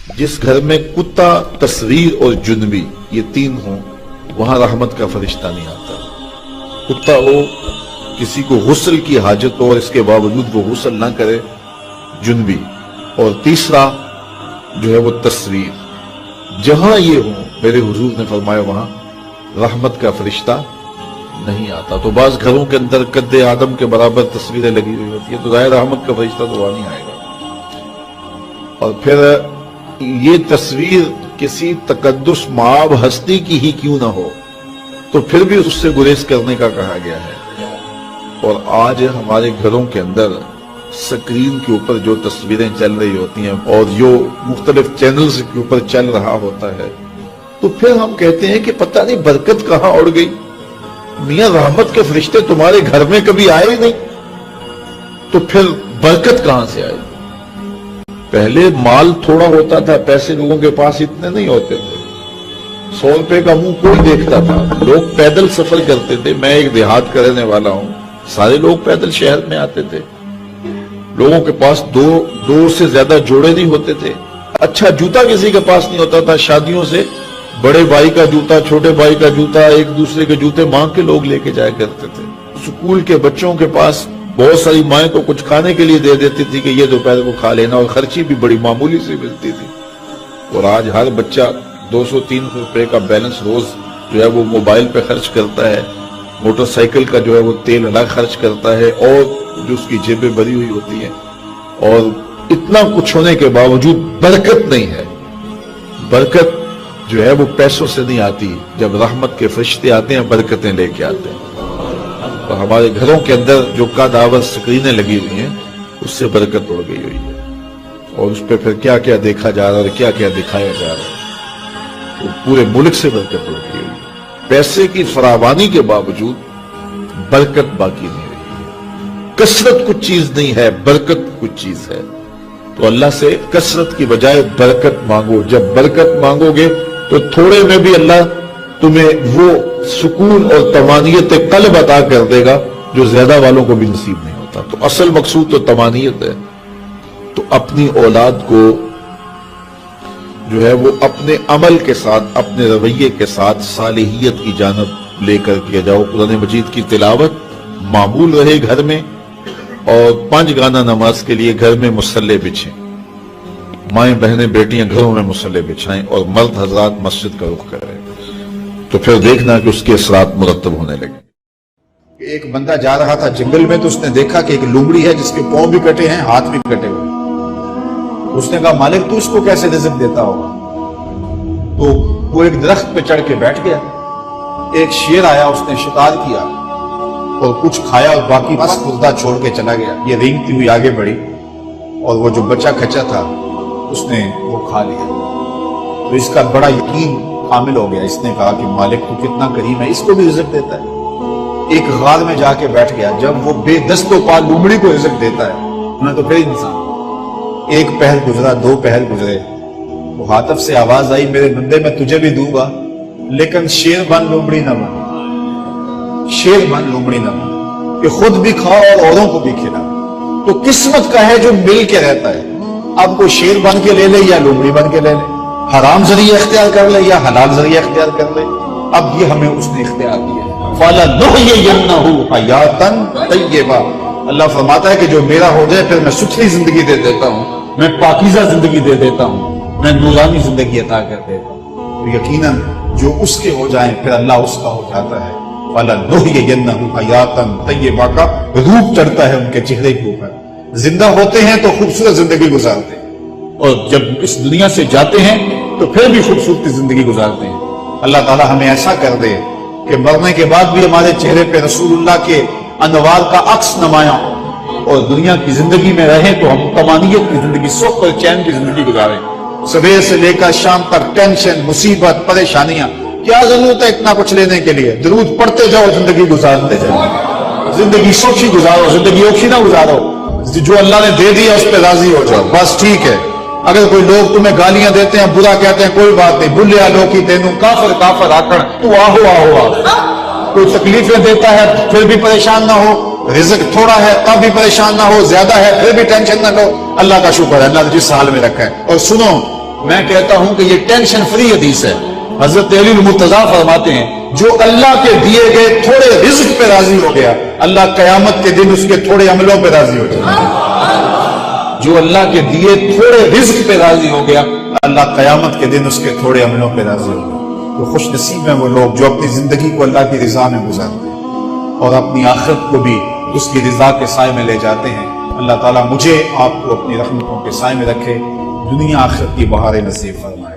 جس گھر میں کتا، تصویر اور جنبی یہ تین ہوں وہاں رحمت کا فرشتہ نہیں آتا۔ کتا ہو، کسی کو غسل کی حاجت ہو اور اس کے باوجود وہ غسل نہ کرے، جنبی، اور تیسرا جو ہے وہ تصویر، جہاں یہ ہوں میرے حضور نے فرمایا وہاں رحمت کا فرشتہ نہیں آتا۔ تو بعض گھروں کے اندر قد آدم کے برابر تصویریں لگی ہوئی ہوتی ہیں تو ظاہر رحمت کا فرشتہ تو وہاں نہیں آئے گا۔ اور پھر یہ تصویر کسی تقدس مآب ہستی کی ہی کیوں نہ ہو تو پھر بھی اس سے گریز کرنے کا کہا گیا ہے۔ اور آج ہمارے گھروں کے اندر سکرین کے اوپر جو تصویریں چل رہی ہوتی ہیں اور جو مختلف چینلز کے اوپر چل رہا ہوتا ہے تو پھر ہم کہتے ہیں کہ پتہ نہیں برکت کہاں اڑ گئی، میاں رحمت کے فرشتے تمہارے گھر میں کبھی آئے نہیں تو پھر برکت کہاں سے آئے؟ پہلے مال تھوڑا ہوتا تھا، پیسے لوگوں کے پاس اتنے نہیں ہوتے تھے، 100 روپے کا منہ کوئی دیکھتا تھا، لوگ پیدل سفر کرتے تھے۔ میں ایک دیہات کا رہنے والا ہوں، سارے لوگ پیدل شہر میں آتے تھے، لوگوں کے پاس دو سے زیادہ جوڑے نہیں ہوتے تھے، اچھا جوتا کسی کے پاس نہیں ہوتا تھا، شادیوں سے بڑے بھائی کا جوتا، چھوٹے بھائی کا جوتا، ایک دوسرے کے جوتے مانگ کے لوگ لے کے جایا کرتے تھے۔ سکول کے بچوں کے پاس بہت ساری مائیں تو کچھ کھانے کے لیے دے دیتی تھی کہ یہ دوپہر کو کھا لینا، اور خرچی بھی بڑی معمولی سے ملتی تھی۔ اور آج ہر بچہ 200-300 روپے کا بیلنس روز جو ہے وہ موبائل پہ خرچ کرتا ہے، موٹر سائیکل کا جو ہے وہ تیل الگ خرچ کرتا ہے، اور جو اس کی جیبیں بھری ہوئی ہوتی ہیں، اور اتنا کچھ ہونے کے باوجود برکت نہیں ہے۔ برکت جو ہے وہ پیسوں سے نہیں آتی، جب رحمت کے فرشتے آتے ہیں برکتیں لے کے آتے ہیں۔ اور ہمارے گھروں کے اندر جو قدآور سکرینیں لگی ہوئی ہیں اس سے برکت اڑ گئی ہوئی ہے، اور اس پہ پھر کیا کیا دیکھا جا رہا ہے اور کیا کیا دکھایا جا رہا ہے، پورے ملک سے برکت اڑ گئی ہوئی ہے۔ پیسے کی فراوانی کے باوجود برکت باقی نہیں رہی ہے۔ کثرت کچھ چیز نہیں ہے، برکت کچھ چیز ہے۔ تو اللہ سے کثرت کی بجائے برکت مانگو۔ جب برکت مانگو گے تو تھوڑے میں بھی اللہ تمہیں وہ سکون اور طمانینت قلب عطا کر دے گا جو زیادہ والوں کو بھی نصیب نہیں ہوتا۔ تو اصل مقصود تو طمانینت ہے۔ تو اپنی اولاد کو جو ہے وہ اپنے عمل کے ساتھ، اپنے رویے کے ساتھ صالحیت کی جانب لے کر کیا جاؤ۔ قرآن مجید کی تلاوت معمول رہے گھر میں، اور 5 گانہ نماز کے لیے گھر میں مصلی بچھیں، مائیں بہنیں بیٹیاں گھروں میں مصلی بچھائیں، اور مرد حضرات مسجد کا رخ کریں، تو پھر دیکھنا کہ اس کے اثرات مرتب ہونے لگے۔ ایک بندہ جا رہا تھا جنگل میں تو اس نے دیکھا کہ ایک لومڑی ہے جس کے پاؤں بھی کٹے ہیں، ہاتھ بھی کٹے ہوئے۔ اس نے کہا مالک تو اس کو کیسے رزق دیتا ہوگا؟ تو وہ ایک درخت پہ چڑھ کے بیٹھ گیا۔ ایک شیر آیا، اس نے شکار کیا اور کچھ کھایا اور باقی بس مردہ چھوڑ کے چلا گیا۔ یہ رینگتی ہوئی آگے بڑھی اور وہ جو بچہ کھچا تھا اس نے وہ کھا لیا۔ تو اس کا بڑا یقین کامل ہو گیا۔ اس نے کہا کہ مالک تو کتنا کریم ہے، اس کو بھی رزق دیتا ہے۔ ایک غار میں جا کے بیٹھ گیا۔ جب وہ بے دست و پا لومڑی کو رزق دیتا ہے انہیں تو پھر انسان، ایک پہر گزرا، 2 پہر گزرے، وہ ہاتف سے آواز آئی میرے بندے میں تجھے بھی دوں گا لیکن شیر بن لومڑی نہ بن، شیر بن لومڑی نہ بن، کہ خود بھی کھاؤ اور اوروں کو بھی کھلا۔ تو قسمت کا ہے جو مل کے رہتا ہے، اب وہ شیر بن کے لے لے یا لومڑی بن کے لے لے، حرام ذریعہ اختیار کر لے یا حلال ذریعہ اختیار کر لے، اب یہ ہمیں اس نے اختیار دیا ہے۔ فَلَنُحْيِيَنَّهُ حَيَاةً طَيِّبَةً، اللہ فرماتا ہے کہ جو میرا ہو جائے پھر میں ستھری زندگی دے دیتا ہوں، میں پاکیزہ زندگی دے دیتا ہوں، میں نورانی زندگی عطا کر دیتا ہوں۔ تو یقیناً جو اس کے ہو جائیں پھر اللہ اس کا ہو جاتا ہے۔ فَلَنُحْيِيَنَّهُ حَيَاةً طَيِّبَةً کا روپ چڑھتا ہے ان کے چہرے کے اوپر۔ زندہ ہوتے ہیں تو خوبصورت زندگی گزارتے ہیں، اور جب اس دنیا سے جاتے ہیں تو پھر بھی خوبصورت زندگی گزارتے ہیں۔ اللہ تعالی ہمیں ایسا کر دے کہ مرنے کے بعد بھی ہمارے چہرے پہ رسول اللہ کے انوار کا عکس نمایاں ہو، اور دنیا کی زندگی میں رہیں تو ہم طمانینت کی زندگی، سکھ اور چین کی زندگی گزاریں۔ صبح سے لے کر شام تک ٹینشن، مصیبت، پریشانیاں، کیا ضرورت ہے اتنا کچھ لینے کے لیے؟ درود پڑھتے جاؤ، زندگی گزارتے جاؤ، زندگی سوکھی گزارو، زندگی اوکھی نہ گزارو، جو اللہ نے دے دیا اس پہ راضی ہو جاؤ، بس ٹھیک ہے۔ اگر کوئی لوگ تمہیں گالیاں دیتے ہیں، برا کہتے ہیں، کوئی بات نہیں، بلیا لوکی تینوں کافر کافر آکڑ تو آہو آہو آہو۔ کوئی تکلیفیں دیتا ہے پھر بھی پریشان نہ ہو، رزق تھوڑا ہے تب بھی پریشان نہ ہو، زیادہ ہے پھر بھی ٹینشن نہ لو، اللہ کا شکر ہے اللہ نے جس حال میں رکھا ہے۔ اور سنو، میں کہتا ہوں کہ یہ ٹینشن فری حدیث ہے. حضرت علی المرتضیٰ فرماتے ہیں جو اللہ کے دیے گئے تھوڑے رزق پہ راضی ہو گیا اللہ قیامت کے دن اس کے تھوڑے عملوں پہ راضی ہو جائے. جو اللہ کے دیے تھوڑے رزق پہ راضی ہو گیا اللہ قیامت کے دن اس کے تھوڑے عملوں پہ راضی ہو گیا. تو خوش نصیب ہیں وہ لوگ جو اپنی زندگی کو اللہ کی رضا میں گزارتے ہیں اور اپنی آخرت کو بھی اس کی رضا کے سائے میں لے جاتے ہیں. اللہ تعالیٰ مجھے آپ کو اپنی رحمتوں کے سائے میں رکھے, دنیا آخرت کی بہاریں نصیب فرمائے.